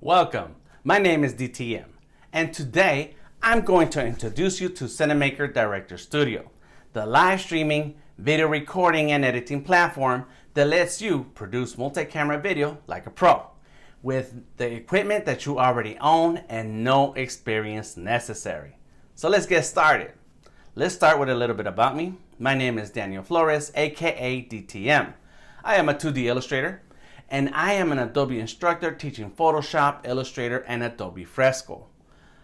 Welcome, my name is DTM, and today I'm going to introduce you to Cinamaker Director Studio, the live streaming, video recording and editing platform that lets you produce multi-camera video like a pro, with the equipment that you already own and no experience necessary. So let's get started. Let's start with a little bit about me. My name is Daniel Flores, aka DTM. I am a 2D illustrator, and I am an Adobe instructor teaching Photoshop, Illustrator, and Adobe Fresco.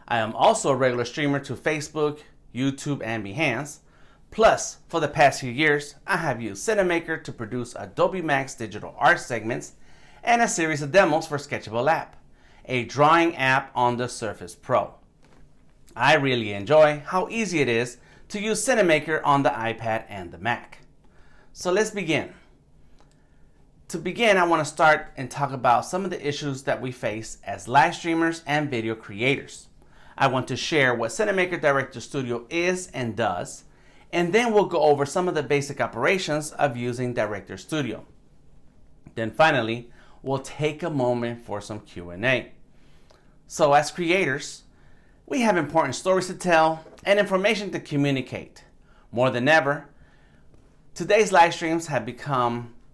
I am also a regular streamer to Facebook, YouTube, and Behance. Plus, for the past few years, I have used Cinamaker to produce Adobe Max digital art segments and a series of demos for Sketchable app, a drawing app on the Surface Pro. I really enjoy how easy it is to use Cinamaker on the iPad and the Mac. So let's begin. To begin, I want to start and talk about some of the issues that we face as live streamers and video creators. I want to share what Cinamaker Director Studio is and does, and then we'll go over some of the basic operations of using Director Studio. Then finally, we'll take a moment for some Q&A. So as creators, we have important stories to tell and information to communicate. More than ever, today's live streams,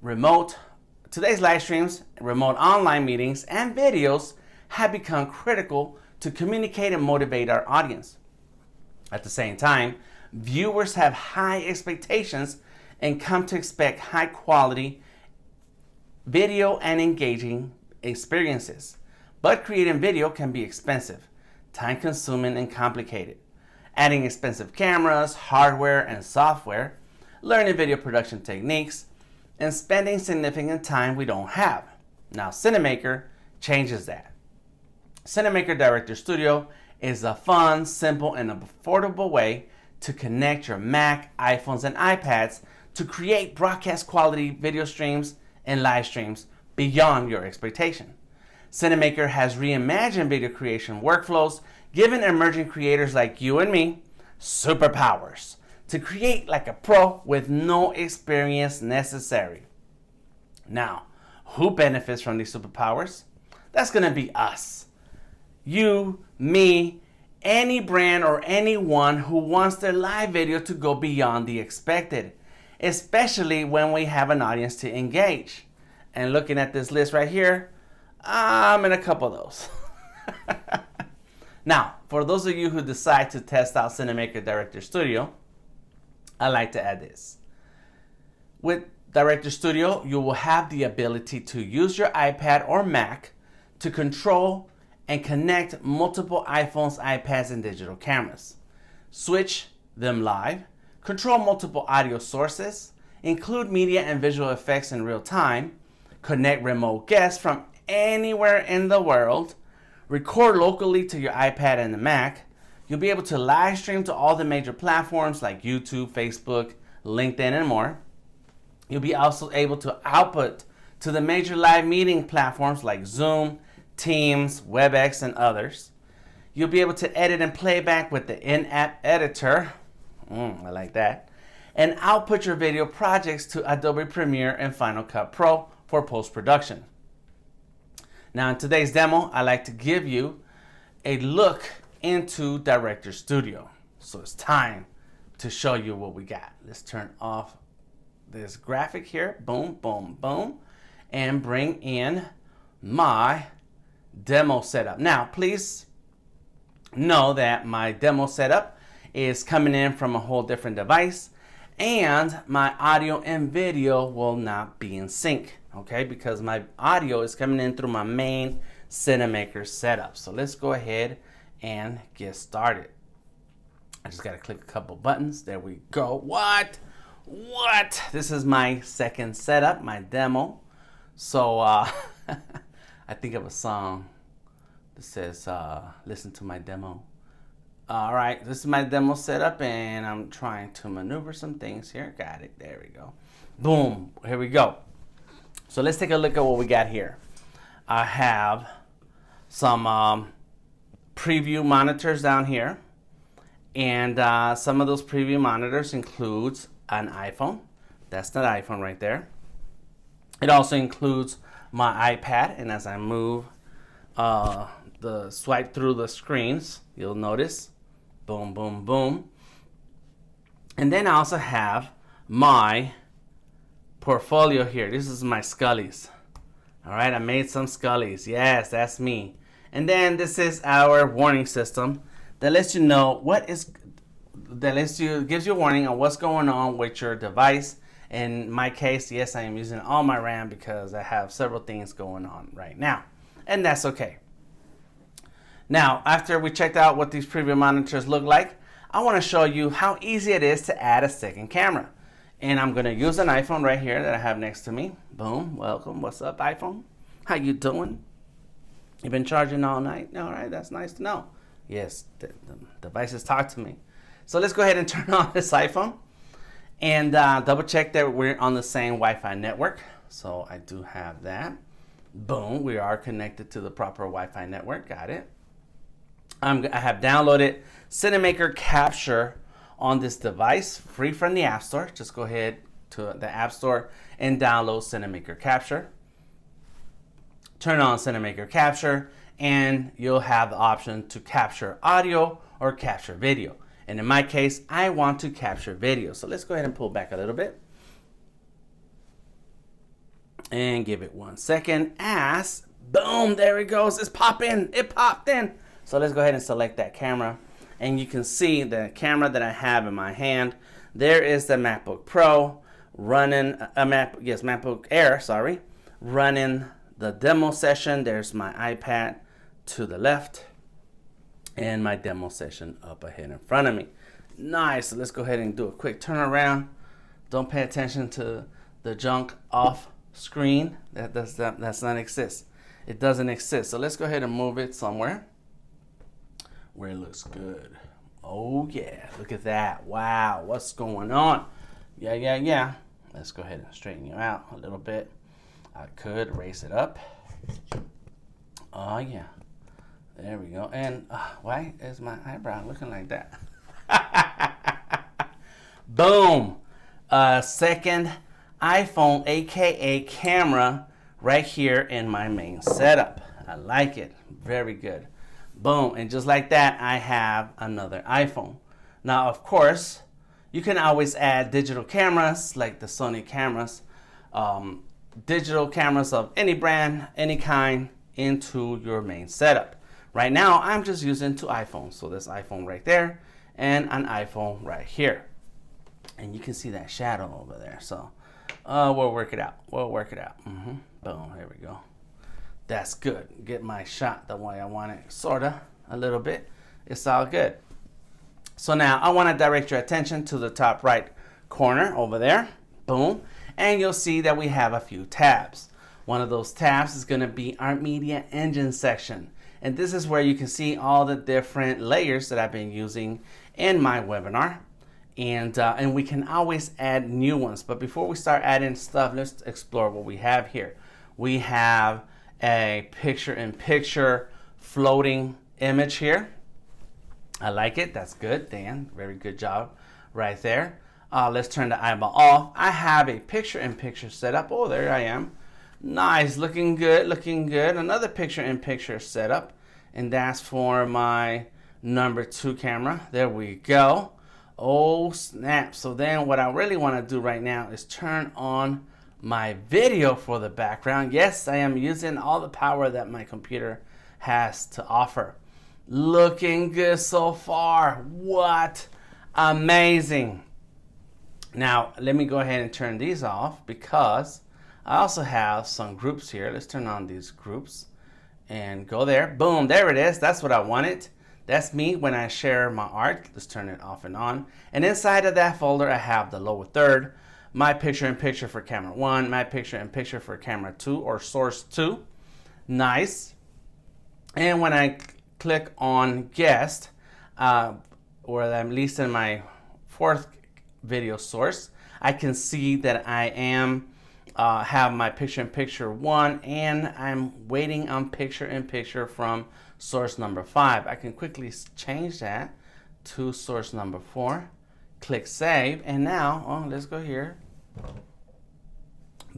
remote online meetings, and videos have become critical to communicate and motivate our audience. At the same time, viewers have high expectations and come to expect high quality video and engaging experiences. But creating video can be expensive, time consuming, and complicated. Adding expensive cameras, hardware, and software, learning video production techniques, and spending significant time we don't have. Now, Cinamaker changes that. Cinamaker Director Studio is a fun, simple, and affordable way to connect your Mac, iPhones, and iPads to create broadcast quality video streams and live streams beyond your expectation. Cinamaker has reimagined video creation workflows, giving emerging creators like you and me superpowers to create like a pro with no experience necessary. Now, who benefits from these superpowers? That's going to be us. You, me, any brand or anyone who wants their live video to go beyond the expected, especially when we have an audience to engage. And looking at this list right here, I'm in a couple of those. Now, for those of you who decide to test out Cinamaker Director Studio, I like to add this. With Director Studio, you will have the ability to use your iPad or Mac to control and connect multiple iPhones, iPads, and digital cameras. Switch them live, control multiple audio sources, include media and visual effects in real time, connect remote guests from anywhere in the world, record locally to your iPad and the Mac. You'll be able to live stream to all the major platforms like YouTube, Facebook, LinkedIn, and more. You'll be also able to output to the major live meeting platforms like Zoom, Teams, WebEx, and others. You'll be able to edit and playback with the in-app editor. I like that. And output your video projects to Adobe Premiere and Final Cut Pro for post-production. Now in today's demo, I like to give you a look into Director Studio. So it's time to show you what we got. Let's turn off this graphic here. Boom, boom, boom. And bring in my demo setup. Now, please know that my demo setup is coming in from a whole different device, and my audio and video will not be in sync, okay? Because my audio is coming in through my main Cinamaker setup. So let's go ahead and get started. I just got to click a couple buttons. There we go. What? This is my second setup, my demo. So I think of a song that says, listen to my demo. All right, this is my demo setup, and I'm trying to maneuver some things here. Got it. There we go. Boom. Here we go. So let's take a look at what we got here. I have some preview monitors down here, and some of those preview monitors includes an iPhone. That's the iPhone right there. It also includes my iPad, and as I move the swipe through the screens, you'll notice. Boom, boom, boom. And then I also have my portfolio here. This is my Scullies. All right, I made some Scullies. Yes, that's me. And then this is our warning system that lets you know gives you a warning on what's going on with your device. In my case, yes, I am using all my RAM because I have several things going on right now, and that's okay. Now, after we checked out what these preview monitors look like, I want to show you how easy it is to add a second camera. And I'm going to use an iPhone right here that I have next to me. Boom, welcome. What's up, iPhone? How you doing? You've been charging all night? All right, that's nice to know. Yes, the devices talk to me. So let's go ahead and turn on this iPhone and double check that we're on the same Wi-Fi network. So I do have that. Boom, we are connected to the proper Wi-Fi network. Got it. I have downloaded Cinamaker Capture on this device, free from the App Store. Just go ahead to the App Store and download Cinamaker Capture. Turn on Cinamaker Capture, and you'll have the option to capture audio or capture video. And in my case, I want to capture video. So let's go ahead and pull back a little bit. And give it 1 second as, boom, there it goes. It's popping. It popped in. So let's go ahead and select that camera. And you can see the camera that I have in my hand. There is the MacBook Pro running, MacBook Air, sorry, running the demo session. There's my iPad to the left and my demo session up ahead in front of me. Nice. So let's go ahead and do a quick turnaround. Don't pay attention to the junk off screen. That does not exist. It doesn't exist. So let's go ahead and move it somewhere where it looks good. Oh yeah, look at that. Wow, what's going on? Yeah. Let's go ahead and straighten you out a little bit. I could raise it up. Oh yeah, there we go. And why is my eyebrow looking like that? Boom, second iPhone, aka camera, right here in my main setup. I like it, very good. Boom, and just like that, I have another iPhone. Now, of course, you can always add digital cameras like the Sony cameras, digital cameras of any brand, any kind, into your main setup. Right now, I'm just using 2 iPhones. So this iPhone right there and an iPhone right here. And you can see that shadow over there. So we'll work it out. Boom, here we go. That's good. Get my shot the way I want it, sorta, a little bit. It's all good. So now I want to direct your attention to the top right corner over there. Boom. And you'll see that we have a few tabs. One of those tabs is going to be our media engine section. And this is where you can see all the different layers that I've been using in my webinar. And we can always add new ones. But before we start adding stuff, let's explore what we have here. We have a picture-in-picture floating image here. I like it. That's good, Dan. Very good job right there. Let's turn the eyeball off. I have a picture-in-picture setup. Oh, there I am. Nice. Looking good. Looking good. Another picture-in-picture setup. And that's for my number 2 camera. There we go. Oh, snap. So then what I really want to do right now is turn on my video for the background. Yes, I am using all the power that my computer has to offer. Looking good so far. What amazing. Now, let me go ahead and turn these off because I also have some groups here. Let's turn on these groups and go there. Boom, there it is. That's what I wanted. That's me when I share my art. Let's turn it off and on. And inside of that folder, I have the lower third, my picture-in-picture for camera 1, my picture-in-picture for camera 2 or source 2. Nice. And when I click on guest, or at least in my 4th video source, I can see that I am have my picture-in-picture 1 and I'm waiting on picture-in-picture from source number 5. I can quickly change that to source number 4. Click save, and now, let's go here.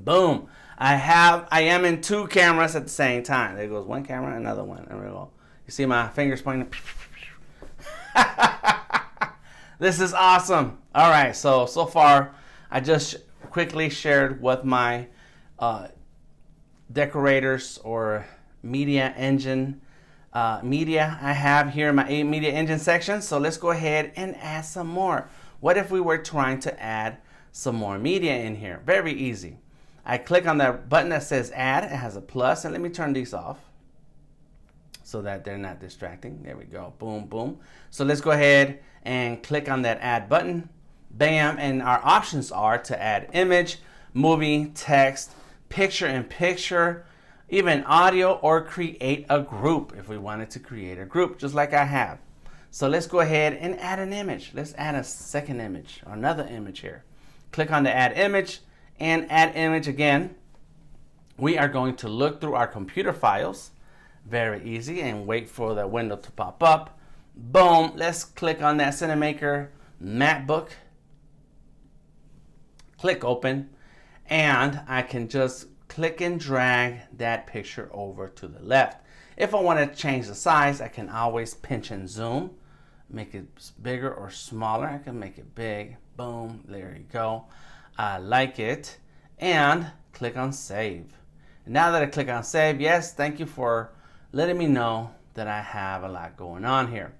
Boom. I am in 2 cameras at the same time. There goes one camera, another one. There we go. You see my fingers pointing? This is awesome. All right, so far I just quickly shared what my decorators or media engine media I have here in my media engine section. So let's go ahead and add some more. What if we were trying to add some more media in here? Very easy. I click on that button that says add. It has a plus, and let me turn these off so that they're not distracting. There we go. Boom, boom. So let's go ahead and click on that add button. Bam. And our options are to add image, movie, text, picture in picture, even audio, or create a group if we wanted to create a group, just like I have. So let's go ahead and add an image. Let's add a second image or another image here. Click on the add image and add image again. We are going to look through our computer files. Very easy, and wait for the window to pop up. Boom. Let's click on that Cinamaker MacBook. Click open, and I can just click and drag that picture over to the left. If I want to change the size, I can always pinch and zoom, make it bigger or smaller. I can make it big. Boom, there you go. I like it. And click on save. Now that I click on save, yes, thank you for letting me know that I have a lot going on here.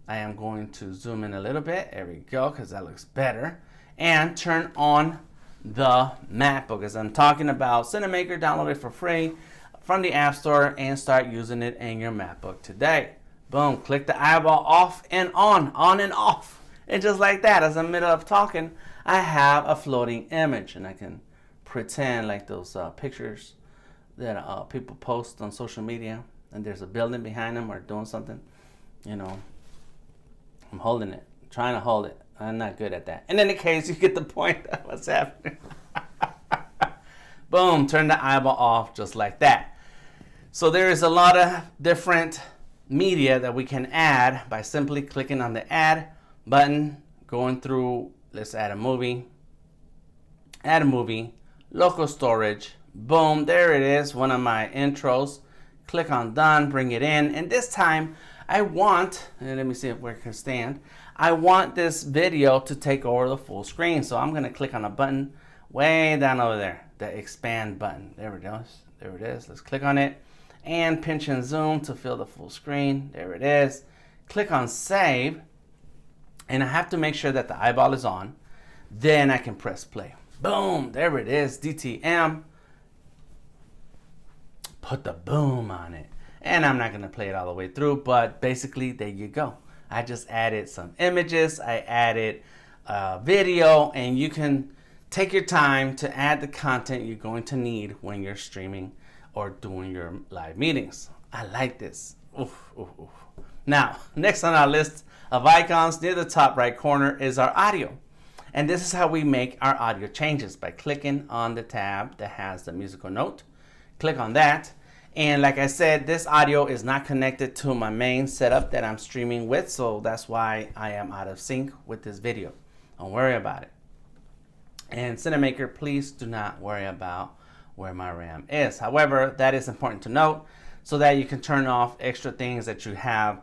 I am going to zoom in a little bit. There we go, because that looks better. And turn on the MacBook. As I'm talking about Cinamaker, download it for free from the App Store and start using it in your MacBook today. Boom, click the eyeball off and on and off. And just like that, as I'm in the middle of talking, I have a floating image, and I can pretend like those pictures that people post on social media, and there's a building behind them or doing something. You know, I'm holding it, trying to hold it. I'm not good at that. In any case, you get the point of what's happening. Boom, turn the eyeball off just like that. So there is a lot of different media that we can add by simply clicking on the add button, going through. Let's add a movie, local storage. Boom, there it is, one of my intros. Click on done, bring it in, and this time I want, and let me see where it can stand. I want this video to take over the full screen, so I'm going to click on a button way down over there, the expand button. There it goes. There it is. Let's click on it and pinch and zoom to fill the full screen. There it is. Click on save, and I have to make sure that the eyeball is on. Then I can press play. Boom, there it is, DTM. Put the boom on it. And I'm not going to play it all the way through, but basically there you go. I just added some images, I added video, and you can take your time to add the content you're going to need when you're streaming or doing your live meetings. I like this. Oof, oof, oof. Now, next on our list of icons, near the top right corner is our audio. And this is how we make our audio changes, by clicking on the tab that has the musical note. Click on that. And like I said, this audio is not connected to my main setup that I'm streaming with, so that's why I am out of sync with this video. Don't worry about it. And Cinamaker, please do not worry about where my RAM is. However, that is important to note so that you can turn off extra things that you have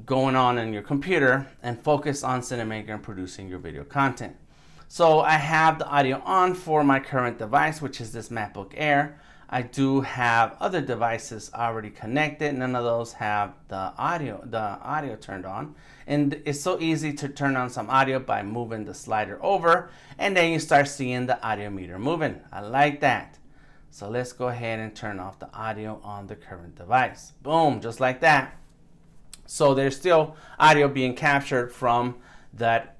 going on in your computer and focus on Cinamaker and producing your video content. So I have the audio on for my current device, which is this MacBook Air. I do have other devices already connected. None of those have the audio turned on. And it's so easy to turn on some audio by moving the slider over, and then you start seeing the audio meter moving. I like that. So let's go ahead and turn off the audio on the current device. Boom, just like that. So there's still audio being captured from that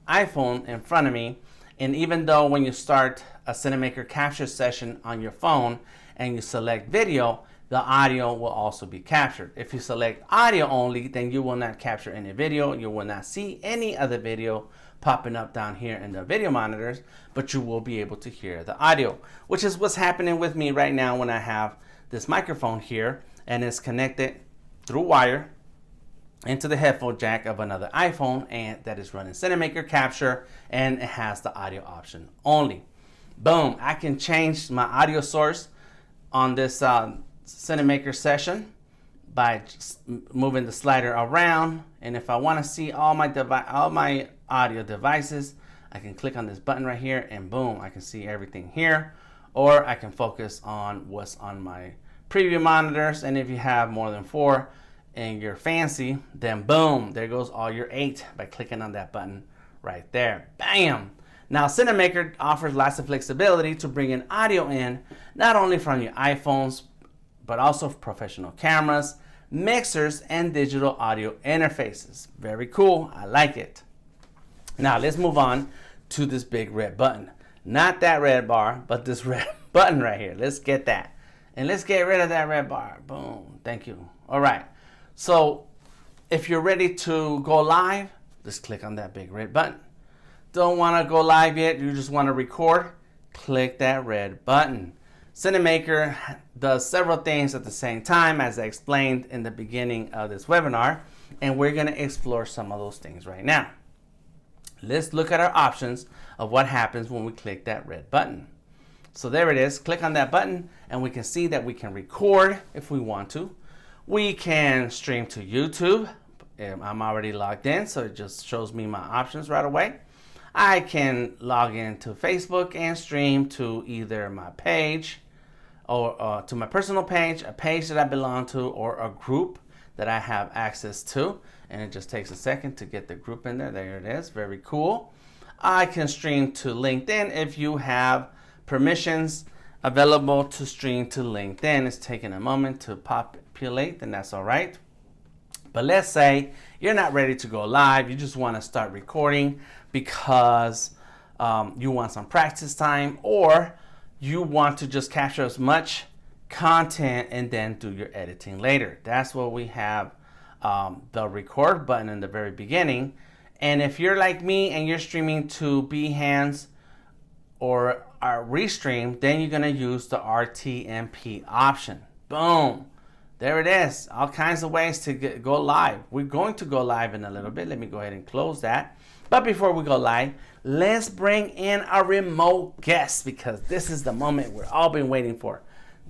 iPhone in front of me. And even though when you start a Cinamaker capture session on your phone and you select video, the audio will also be captured. If you select audio only, then you will not capture any video. You will not see any other video popping up down here in the video monitors, but you will be able to hear the audio, which is what's happening with me right now when I have this microphone here and it's connected through wire into the headphone jack of another iPhone, and that is running Cinamaker capture, and it has the audio option only. Boom, I can change my audio source on this Cinamaker session by just moving the slider around. And if I want to see all my audio devices, I can click on this button right here and boom, I can see everything here. Or I can focus on what's on my preview monitors. And if you have more than 4 and you're fancy, then boom, there goes all your 8 by clicking on that button right there. Bam! Now, Cinamaker offers lots of flexibility to bring in audio in, not only from your iPhones, but also professional cameras, mixers, and digital audio interfaces. Very cool, I like it. Now, let's move on to this big red button. Not that red bar, but this red button right here. Let's get that. And let's get rid of that red bar. Boom, thank you. All right, so if you're ready to go live, just click on that big red button. Don't want to go live yet, you just want to record, click that red button. Cinamaker does several things at the same time, as I explained in the beginning of this webinar, and we're going to explore some of those things right now. Let's look at our options of what happens when we click that red button. So there it is, click on that button and we can see that we can record if we want to. We can stream to YouTube. I'm already logged in, so it just shows me my options right away. I can log into Facebook and stream to either my page or to my personal page, a page that I belong to, or a group that I have access to. And it just takes a second to get the group in there. There it is, very cool. I can stream to LinkedIn if you have permissions available to stream to LinkedIn. It's taking a moment to populate, and that's all right. But let's say you're not ready to go live. You just want to start recording because you want some practice time, or you want to just capture as much content and then do your editing later. That's what we have the record button in the very beginning. And if you're like me and you're streaming to Behance or our Restream, then you're going to use the RTMP option. Boom. There it is. All kinds of ways to go live. We're going to go live in a little bit. Let me go ahead and close that. But before we go live, let's bring in a remote guest, because this is the moment we've all been waiting for.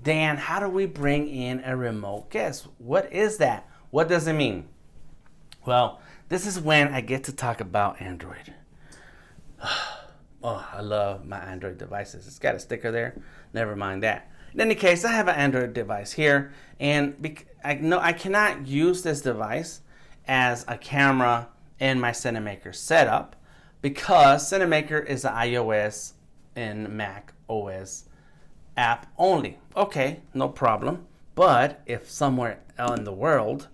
Dan, how do we bring in a remote guest? What is that? What does it mean? Well, this is when I get to talk about Android. Oh, I love my Android devices. It's got a sticker there. Never mind that. In any case, I have an Android device here, and I know I cannot use this device as a camera in my Cinamaker setup because Cinamaker is an iOS and Mac OS app only. Okay, no problem. But if somewhere out in the world,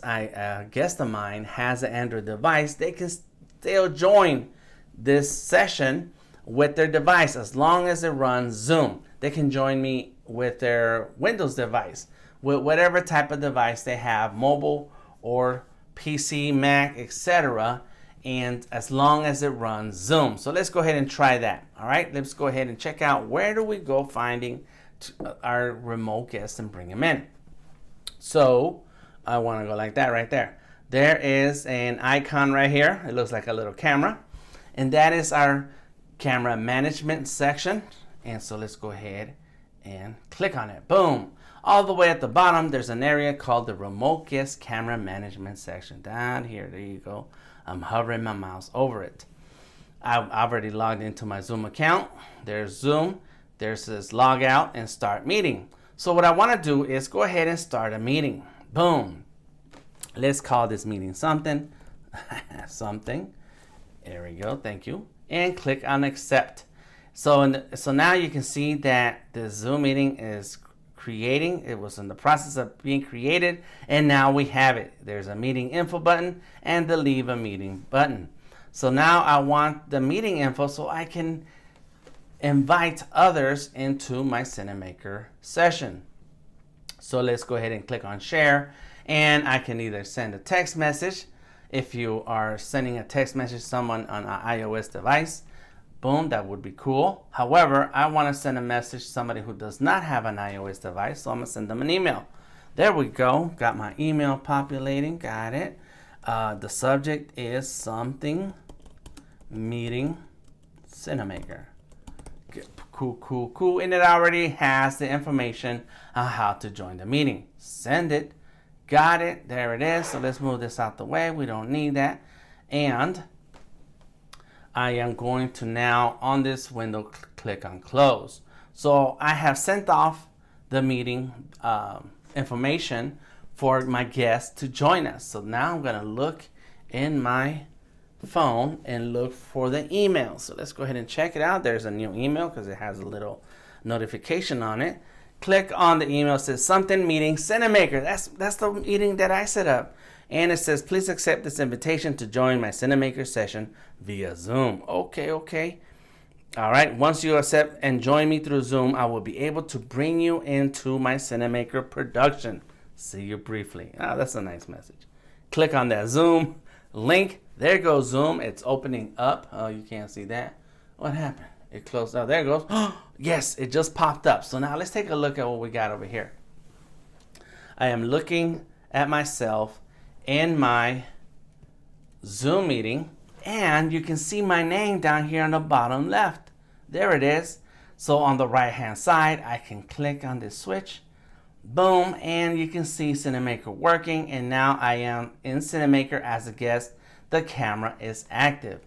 a guest of mine has an Android device, they can still join this session with their device as long as it runs Zoom. They can join me with their Windows device, with whatever type of device they have, mobile or PC, Mac, etc. And as long as it runs Zoom. So let's go ahead and try that. All right, let's go ahead and check out where do we go finding our remote guest and bring him in. So I want to go like that right there. There is an icon right here. It looks like a little camera. And that is our camera management section. And so let's go ahead and click on it. Boom. All the way at the bottom, there's an area called the remote guest camera management section. Down here, there you go. I'm hovering my mouse over it. I've already logged into my Zoom account. There's Zoom. There's this log out and start meeting. So what I want to do is go ahead and start a meeting. Boom. Let's call this meeting something. Something. There we go. Thank you. And click on accept. So now you can see that the Zoom meeting is creating. It was in the process of being created, and now we have it. There's a meeting info button and the leave a meeting button. So now I want the meeting info so I can invite others into my Cinamaker session. So let's go ahead and click on share, and I can either send a text message. If you are sending a text message to someone on an iOS device, boom, that would be cool. However, I want to send a message to somebody who does not have an iOS device, so I'm going to send them an email. There we go. Got my email populating. Got it. The subject is something meeting Cinamaker. Cool. And it already has the information on how to join the meeting. Send it. Got it. There it is. So let's move this out the way. We don't need that. And I am going to now, on this window, click on close. So I have sent off the meeting information for my guests to join us. So now I'm going to look in my phone and look for the email. So let's go ahead and check it out. There's a new email because it has a little notification on it. Click on the email. It says something meeting Cinamaker. That's the meeting that I set up. And it says, please accept this invitation to join my Cinamaker session via Zoom. Okay. All right. Once you accept and join me through Zoom, I will be able to bring you into my Cinamaker production. See you briefly. Oh, that's a nice message. Click on that Zoom link. There goes Zoom. It's opening up. Oh, you can't see that. What happened? It closed. Oh, there it goes. Yes, it just popped up. So now let's take a look at what we got over here. I am looking at myself in my Zoom meeting, and you can see my name down here on the bottom left. There it is. So on the right hand side, I can click on this switch. Boom, and you can see Cinamaker working, and now I am in Cinamaker as a guest. The camera is active.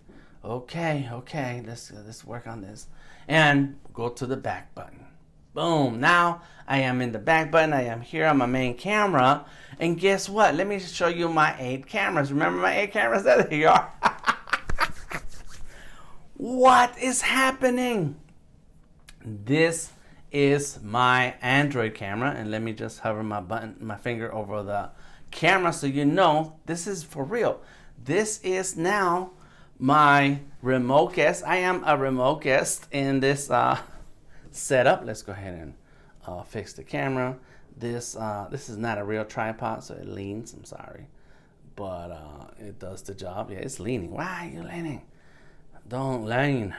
Okay, let's work on this. And go to the back button. Boom, now I am in the back button. I am here on my main camera. And guess what? Let me show you my 8 cameras. Remember my 8 cameras? There you are. What is happening? This is my Android camera. And let me just hover my finger over the camera so you know this is for real. This is now my remote guest. I am a remote guest in this setup. Let's go ahead and fix the camera. This is not a real tripod, so it leans. I'm sorry, but it does the job. Yeah, it's leaning. Why are you leaning? Don't lean.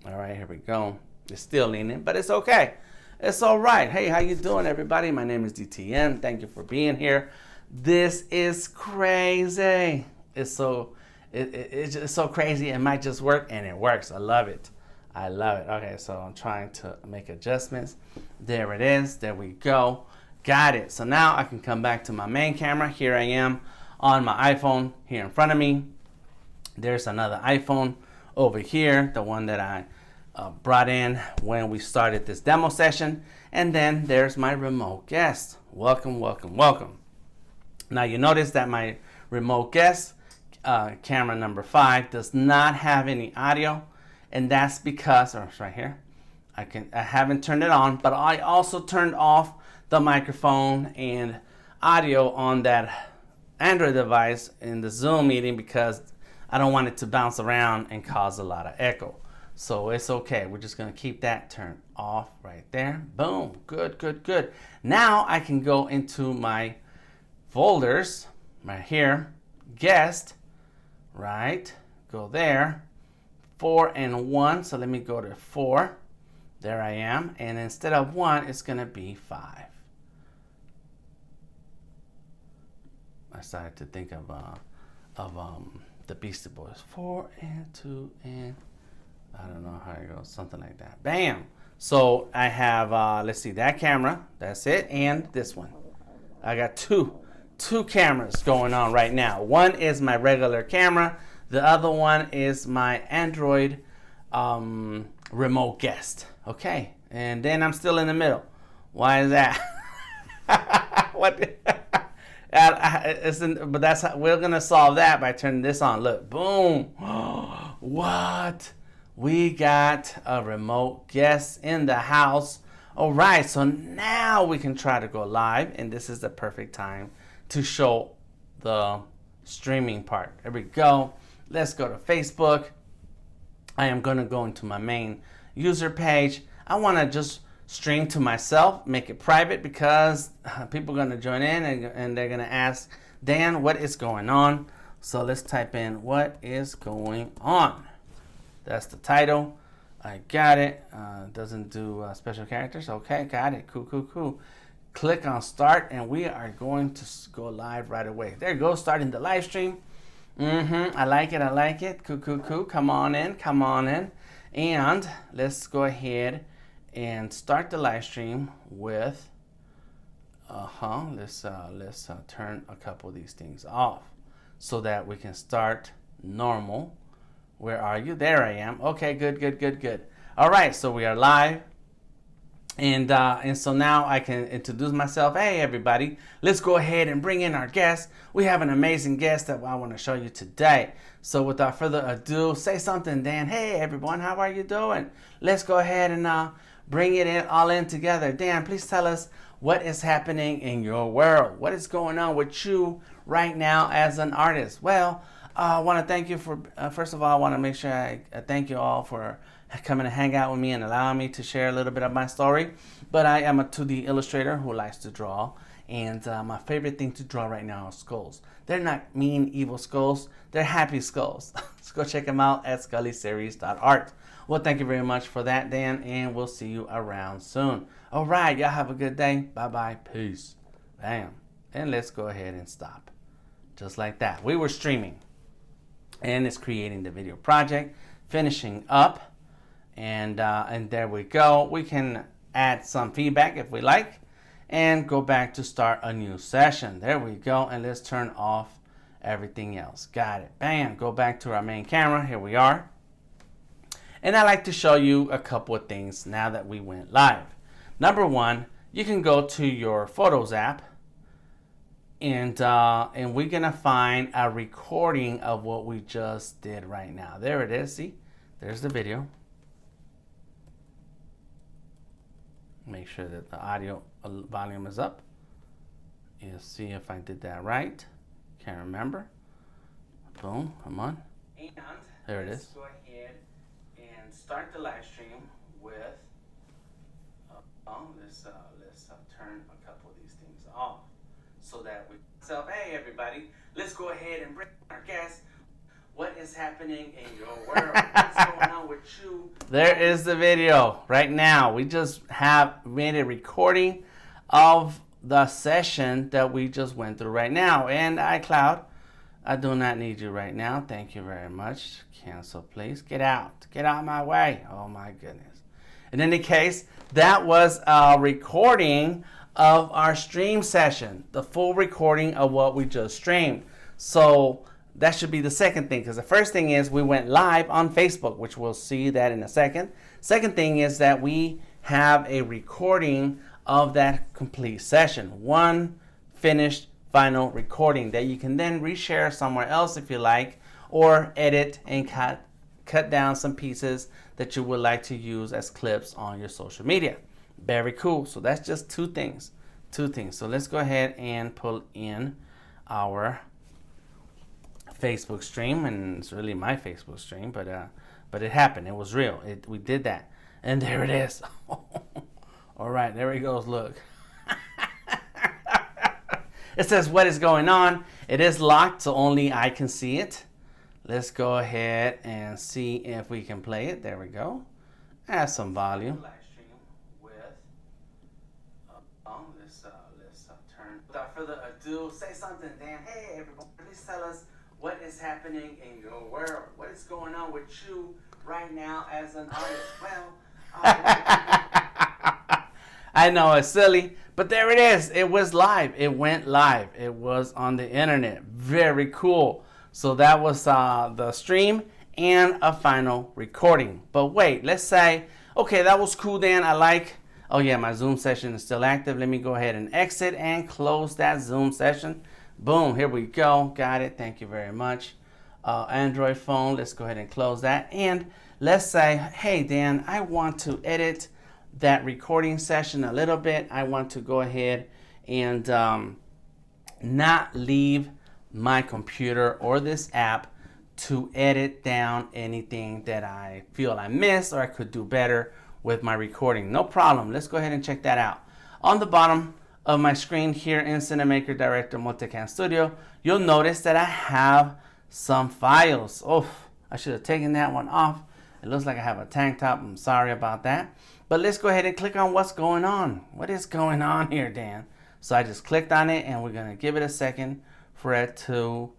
All right, here we go. It's still leaning, but it's okay. It's all right. Hey, how you doing, everybody? My name is DTN. Thank you for being here. This is crazy. It's so crazy. It might just work, and it works. I love it. Okay, so I'm trying to make adjustments. There it is. There we go. Got it. So now I can come back to my main camera. Here I am on my iPhone here in front of me. There's another iPhone over here, the one that I brought in when we started this demo session. And then there's my remote guest. Welcome. Now you notice that my remote guest, camera number 5, does not have any audio. And that's because, it's right here, I haven't turned it on, but I also turned off the microphone and audio on that Android device in the Zoom meeting because I don't want it to bounce around and cause a lot of echo. So it's okay. We're just going to keep that turned off right there. Boom. Good. Now I can go into my folders right here. Guest, right? Go there. 4 and 1. So let me go to 4. There I am. And instead of 1, it's going to be 5. I started to think of the Beastie Boys. 4 and 2 and I don't know how it goes. Something like that. Bam. So I have, let's see, that camera. That's it. And this one. I got two cameras going on right now. One is my regular camera. The other one is my Android remote guest. Okay. And then I'm still in the middle. Why is that? What? But that's how, we're going to solve that by turning this on. Look. Boom. What? We got a remote guest in the house. All right. So now we can try to go live. And this is the perfect time to show the streaming part. There we go. Let's go to Facebook. I am going to go into my main user page. I want to just stream to myself, make it private because people are going to join in and they're going to ask, Dan, what is going on? So let's type in what is going on. That's the title. I got it. Doesn't do special characters. Okay, got it. Cool. Click on start and we are going to go live right away. There you go, starting the live stream. I like it. Cool. Come on in. And let's go ahead and start the live stream with, let's turn a couple of these things off so that we can start normal. Where are you? There I am. Okay, good. All right, so we are live. And so now I can introduce myself. Hey, everybody, let's go ahead and bring in our guest. We have an amazing guest that I want to show you today. So without further ado, say something, Dan. Hey, everyone, how are you doing? Let's go ahead and bring it all in together. Dan, please tell us what is happening in your world. What is going on with you right now as an artist? Well, I want to thank you for, first of all, I want to make sure I thank you all for coming to hang out with me and allowing me to share a little bit of my story. But I am a 2D illustrator who likes to draw, and my favorite thing to draw right now are skulls. They're not mean, evil skulls. They're happy skulls. Let's go check them out at scullyseries.art. Well, thank you very much for that, Dan, and we'll see you around soon. All right, y'all have a good day. Bye-bye. Peace. Bam. And let's go ahead and stop. Just like that. We were streaming, and it's creating the video project, finishing up. And there we go. We can add some feedback if we like and go back to start a new session. There we go. And let's turn off everything else. Got it. Bam. Go back to our main camera. Here we are. And I like to show you a couple of things now that we went live. Number one, you can go to your Photos app and we're going to find a recording of what we just did right now. There it is. See, there's the video. Make sure that the audio volume is up. You'll see if I did that right. Can't remember. Boom, come on. And there it is. Let's go ahead and start the live stream with, let's turn a couple of these things off so that we, hey everybody, let's go ahead and bring our guest. What is happening in your world? What's going on with you? There is the video right now. We just have made a recording of the session that we just went through right now. And iCloud, I do not need you right now. Thank you very much. Cancel, please. Get out. Get out of my way. Oh, my goodness. In any case, that was a recording of our stream session, the full recording of what we just streamed. So that should be the second thing, because the first thing is we went live on Facebook, which we'll see that in a second. Second thing is that we have a recording of that complete session. One finished final recording that you can then reshare somewhere else if you like, or edit and cut down some pieces that you would like to use as clips on your social media. Very cool. So that's just two things. So let's go ahead and pull in our Facebook stream, and it's really my Facebook stream, but it happened. It was real. We did that, and there it is. All right, there he goes. Look. It says what is going on. It is locked, so only I can see it. Let's go ahead and see if we can play it. There we go. Add some volume. Live stream with. Let's turn. Without further ado, say something, Dan. Hey, everybody, please tell us what is happening in your world. What is going on with you right now as an artist? Well, I know it's silly, but there it is. It was live. It went live. It was on the internet. Very cool. So that was the stream and a final recording. But wait, let's say, okay, that was cool, Dan. I like, oh yeah, my Zoom session is still active. Let me go ahead and exit and close that Zoom session. Boom, here we go. Got it. Thank you very much. Android phone, let's go ahead and close that. And let's say, hey, Dan, I want to edit that recording session a little bit. I want to go ahead and not leave my computer or this app to edit down anything that I feel I missed or I could do better with my recording. No problem. Let's go ahead and check that out. On the bottom of my screen here in Cinamaker Director Multicam Studio, you'll notice that I have some files. Oh, I should have taken that one off. It looks like I have a tank top. I'm sorry about that. But let's go ahead and click on what's going on. What is going on here, Dan? So I just clicked on it, and we're going to give it a second for it to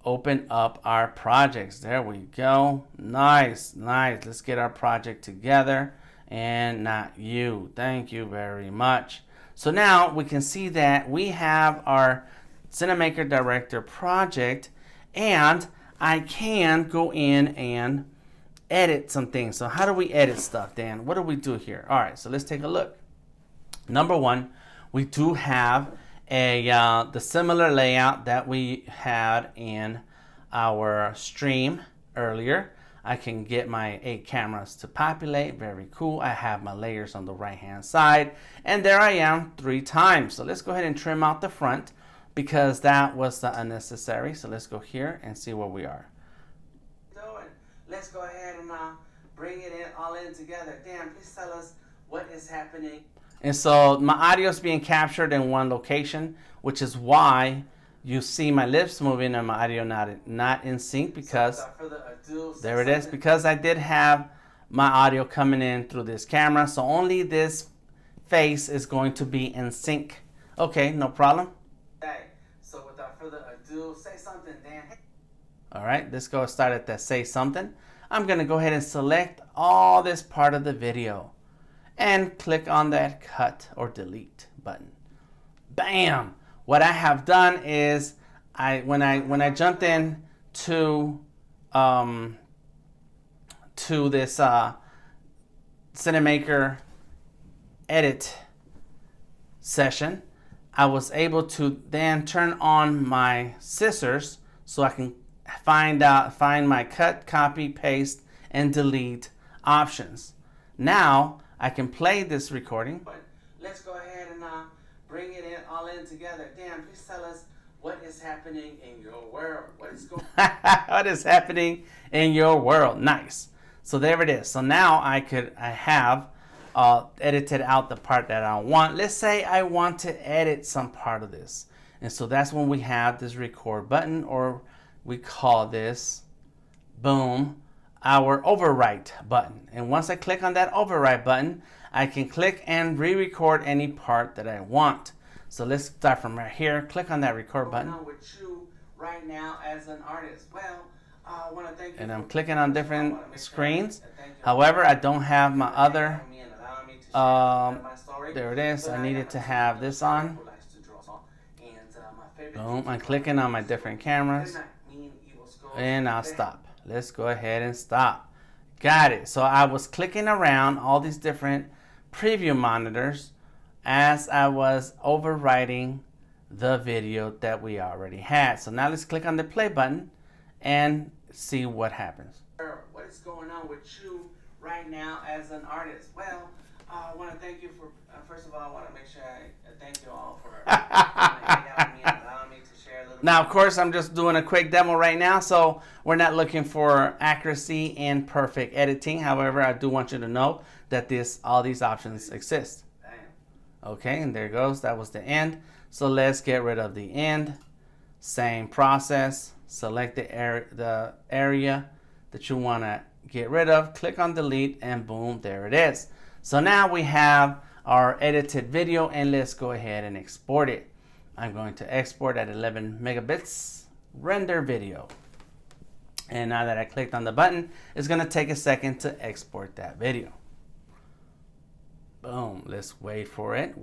open up our projects. There we go. Nice, nice. Let's get our project together. And not you. Thank you very much. So now we can see that we have our Cinamaker Director project, and I can go in and edit some things. So how do we edit stuff, Dan? What do we do here? All right, so let's take a look. Number one, we do have the similar layout that we had in our stream earlier. I can get my 8 cameras to populate. Very cool. I have my layers on the right hand side, and there I am 3 times. So let's go ahead and trim out the front because that was unnecessary. So let's go here and see where we are. Let's go ahead and bring it all in together. Dan, please tell us what is happening. And so my audio is being captured in one location, which is why you see my lips moving and my audio not in sync, because there it is, because I did have my audio coming in through this camera. So only this face is going to be in sync. Okay, no problem. Okay, so without further ado, say something, Dan. All right, let's go start at that say something. I'm going to go ahead and select all this part of the video and click on that cut or delete button. Bam! What I have done is when I jumped in to this Cinamaker edit session, I was able to then turn on my scissors so I can find my cut, copy, paste, and delete options. Now I can play this recording. But let's go ahead and bring it all in together. Dan, please tell us what is happening in your world. What is happening in your world? Nice. So there it is. So now I have edited out the part that I want. Let's say I want to edit some part of this, and so that's when we have this record button, or we call this, boom, our overwrite button. And once I click on that overwrite button, I can click and re-record any part that I want. So let's start from right here. Click on that record button. With you right now as an artist. Well, I want to thank you. And I'm clicking on different screens. However, I don't have my other. There it is. I needed to have this on. Boom. I'm clicking on my different cameras. And I'll stop. Let's go ahead and stop. Got it. So I was clicking around all these different preview monitors as I was overwriting the video that we already had. So now let's click on the play button and see what happens. What is going on with you right now as an artist? Well, I want to thank you for, first of all, I want to make sure I thank you all for allowing me to share a little. Now, of course, I'm just doing a quick demo right now, so we're not looking for accuracy and perfect editing. However, I do want you to know that all these options exist. Okay, and there it goes. That was the end. So let's get rid of the end. Same process. Select the area that you want to get rid of. Click on delete, and boom, there it is. So now we have our edited video, and let's go ahead and export it. I'm going to export at 11 megabits, render video. And now that I clicked on the button, it's going to take a second to export that video. Boom, let's wait for it,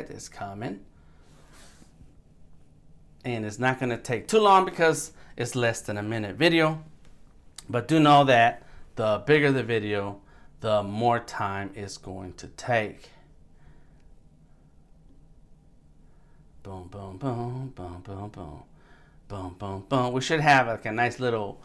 it's coming. And it's not going to take too long because it's less than a minute video. But do know that the bigger the video, the more time it's going to take. Boom, boom, boom, boom, boom, boom, boom, boom, boom. We should have like a nice little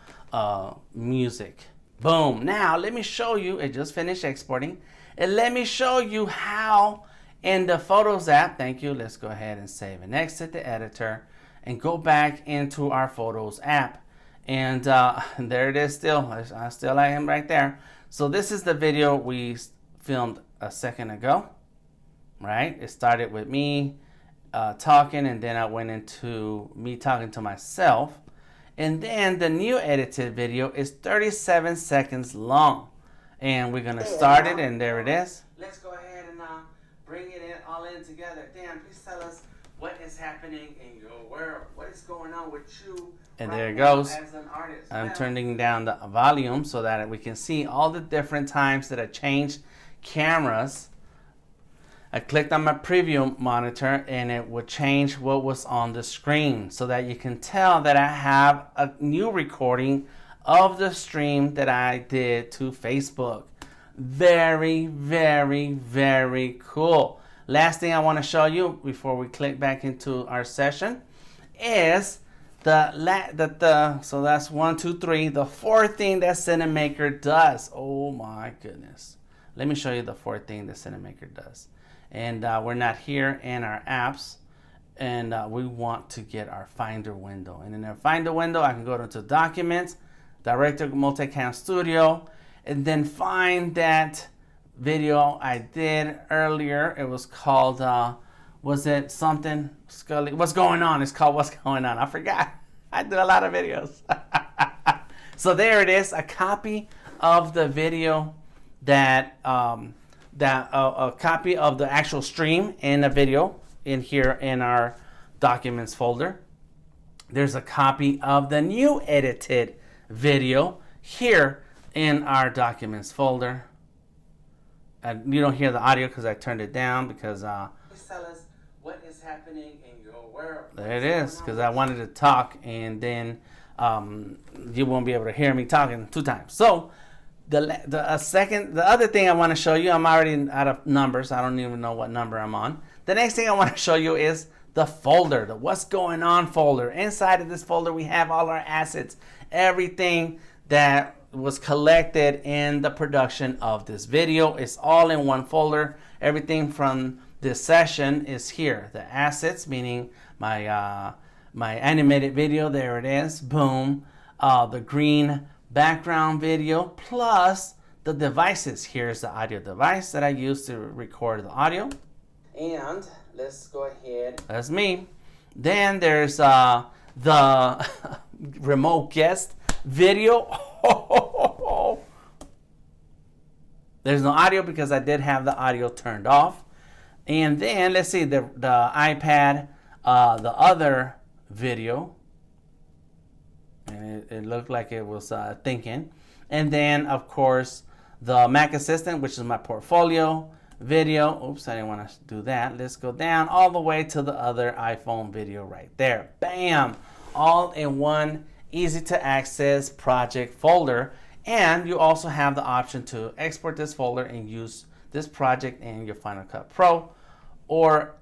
music. Boom. Now let me show you. It just finished exporting. And let me show you how in the Photos app. Thank you. Let's go ahead and save and exit the editor and go back into our Photos app. And there it is still. I am right there. So this is the video we filmed a second ago, right? It started with me talking, and then I went into me talking to myself. And then the new edited video is 37 seconds long. And we're going to start it, and there it is. Let's go ahead and bring it all in together. Dan, please tell us what is happening in your world, what is going on with you. And right, there it goes. As an artist. I'm turning down the volume so that we can see all the different times that I changed cameras. I clicked on my preview monitor and it would change what was on the screen so that you can tell that I have a new recording of the stream that I did to Facebook. Very, very, very cool. Last thing I want to show you before we click back into our session is so that's 1, 2, 3. The fourth thing that Cinamaker does. Oh my goodness. Let me show you the fourth thing that Cinamaker does. And we're not here in our apps, and we want to get our Finder window. And in our Finder window, I can go into Documents, Director Multicam Studio, and then find that video I did earlier. It was called, was it something? Scully? What's going on? It's called What's Going On. I forgot. I do a lot of videos. So there it is, a copy of the video that, a copy of the actual stream and the video in here in our Documents folder. There's a copy of the new edited video here in our Documents folder. You don't hear the audio because I turned it down because please tell us what is happening in your world. There it is, because I wanted to talk and then you won't be able to hear me talking 2 times. So the other thing I want to show you, I'm already out of numbers. I don't even know what number I'm on. The next thing I want to show you is the folder, the What's Going On folder. Inside of this folder, we have all our assets, everything that was collected in the production of this video. It's all in one folder. Everything from this session is here. The assets, meaning my animated video, there it is, boom. The green background video plus the devices. Here's the audio device that I use to record the audio. And let's go ahead. That's me. Then there's the remote guest video. There's no audio because I did have the audio turned off. And then let's see the iPad, the other video. And it looked like it was thinking. And then, of course, the Mac Assistant, which is my portfolio video. Oops, I didn't want to do that. Let's go down all the way to the other iPhone video right there. Bam! All in one easy to access project folder. And you also have the option to export this folder and use this project in your Final Cut Pro or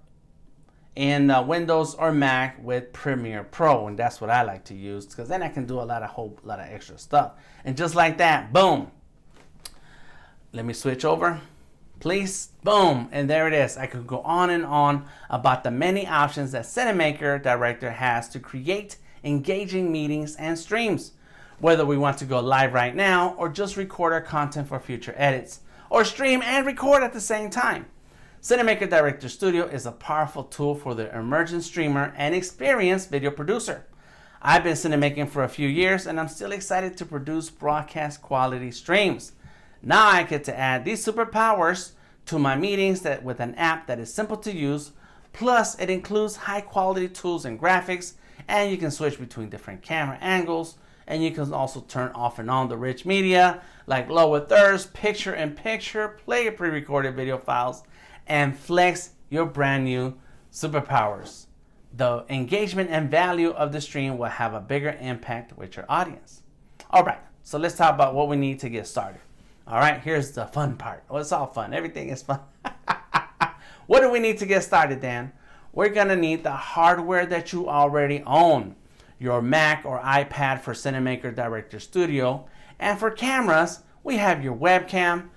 in Windows or Mac with Premiere Pro, and that's what I like to use because then I can do a lot of extra stuff. And just like that, boom. Let me switch over, please. Boom, and there it is. I could go on and on about the many options that Cinamaker Director has to create engaging meetings and streams, whether we want to go live right now or just record our content for future edits, or stream and record at the same time. Cinamaker Director Studio is a powerful tool for the emerging streamer and experienced video producer. I've been cinemaking for a few years and I'm still excited to produce broadcast quality streams. Now I get to add these superpowers to my meetings with an app that is simple to use, plus it includes high quality tools and graphics, and you can switch between different camera angles, and you can also turn off and on the rich media like lower thirds, picture-in-picture, play pre-recorded video files, and flex your brand new superpowers. The engagement and value of the stream will have a bigger impact with your audience. All right, so let's talk about what we need to get started. All right, here's the fun part. Well, it's all fun. Everything is fun. What do we need to get started, Dan? We're gonna need the hardware that you already own. Your Mac or iPad for Cinamaker Director Studio. And for cameras, we have your webcam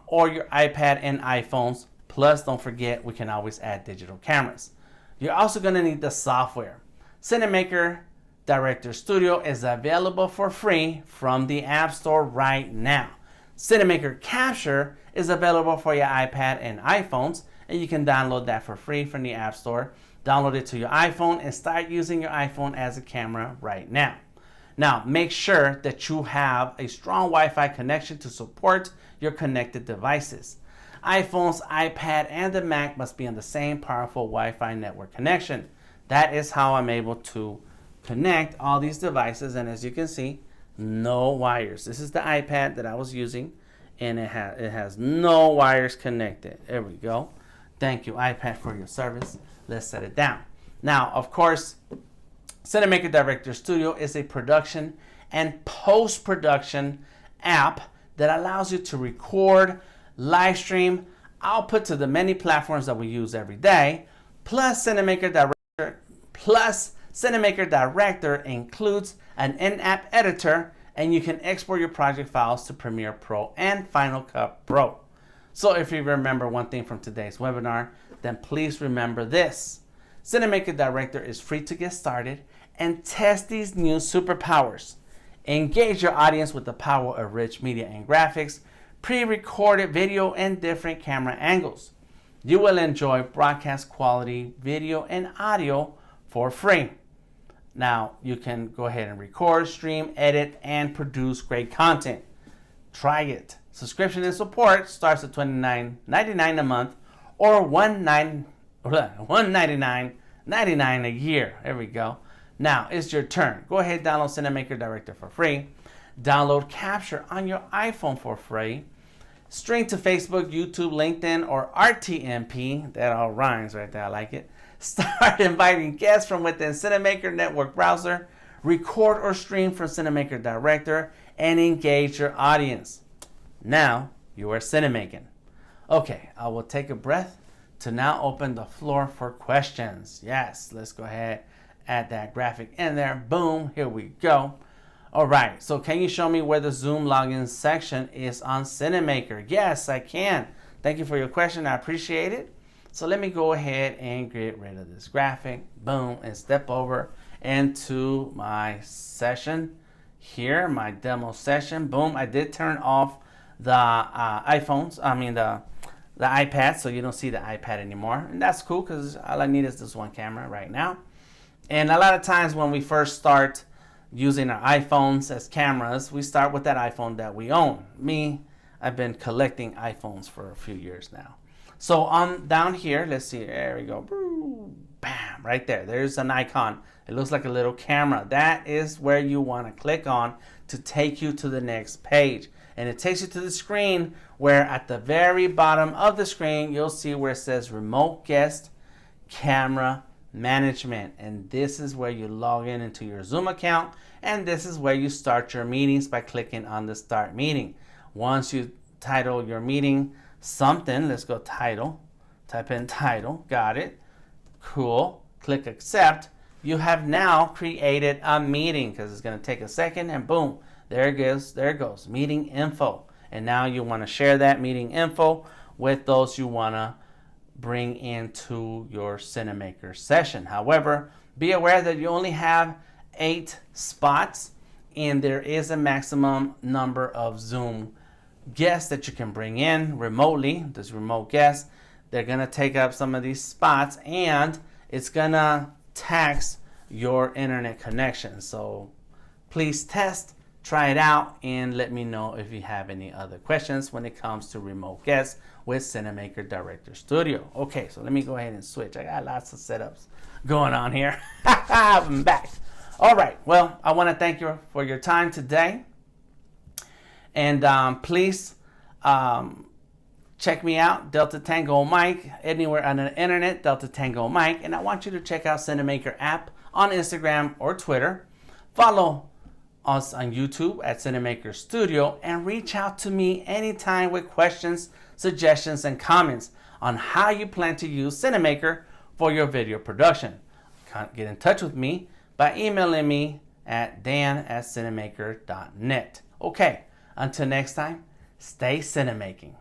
or your iPad and iPhones. Plus, don't forget, we can always add digital cameras. You're also gonna need the software. Cinamaker Director Studio is available for free from the App Store right now. Cinamaker Capture is available for your iPad and iPhones, and you can download that for free from the App Store. Download it to your iPhone and start using your iPhone as a camera right now. Now, make sure that you have a strong Wi-Fi connection to support your connected devices. iPhones, iPad, and the Mac must be on the same powerful Wi-Fi network connection. That is how I'm able to connect all these devices, and as you can see, no wires. This is the iPad that I was using, and it has no wires connected. There we go. Thank you, iPad, for your service. Let's set it down. Now, of course, Cinamaker Director Studio is a production and post-production app that allows you to record, live stream, output to the many platforms that we use every day. Plus, Cinamaker Director includes an in-app editor, and you can export your project files to Premiere Pro and Final Cut Pro. So if you remember one thing from today's webinar, then please remember this. Cinamaker Director is free to get started and test these new superpowers. Engage your audience with the power of rich media and graphics, pre-recorded video, and different camera angles. You will enjoy broadcast quality video and audio for free. Now, you can go ahead and record, stream, edit, and produce great content. Try it. Subscription and support starts at $29.99 a month or $199.99 a year. There we go. Now, it's your turn. Go ahead, download Cinamaker Director for free. Download Capture on your iPhone for free. Stream to Facebook, YouTube, LinkedIn, or RTMP. That all rhymes right there. I like it. Start inviting guests from within Cinamaker Network browser. Record or stream from Cinamaker Director and engage your audience. Now you are Cinamaking. Okay, I will take a breath to now open the floor for questions. Yes, let's go ahead, add that graphic in there. Boom, here we go. All right, so can you show me where the Zoom login section is on Cinamaker? Yes, I can. Thank you for your question. I appreciate it. So let me go ahead and get rid of this graphic. Boom, and step over into my session here, my demo session. Boom, I did turn off the the iPad, so you don't see the iPad anymore. And that's cool because all I need is this one camera right now. And a lot of times when we first start using our iPhones as cameras, we start with that iPhone that we own. I've been collecting iPhones for a few years now. So on down here, let's see, there we go. Bam, right there. There's an icon. It looks like a little camera. That is where you want to click on to take you to the next page. And it takes you to the screen where at the very bottom of the screen, you'll see where it says Remote Guest Camera Management. And this is where you log in into your Zoom account. And this is where you start your meetings by clicking on the Start Meeting. Once you title your meeting something, let's go title. Type in title. Got it. Cool. Click Accept. You have now created a meeting because it's going to take a second and boom. There it goes. There it goes. Meeting info. And now you want to share that meeting info with those you want to bring into your Cinamaker session. However, be aware that you only have 8 spots and there is a maximum number of Zoom guests that you can bring in remotely. This remote guest, they're going to take up some of these spots and it's going to tax your internet connection. So please test, try it out, and let me know if you have any other questions when it comes to remote guests with Cinamaker Director Studio. Okay, so let me go ahead and switch. I got lots of setups going on here. I'm back. All right, well, I want to thank you for your time today. And please check me out, Delta Tango Mike, anywhere on the internet, Delta Tango Mike. And I want you to check out Cinamaker app on Instagram or Twitter. Follow us on YouTube at Cinamaker Studio and reach out to me anytime with questions, suggestions, and comments on how you plan to use Cinamaker for your video production. Get in touch with me by emailing me at dan@cinamaker.net. Okay, until next time, stay cinemaking.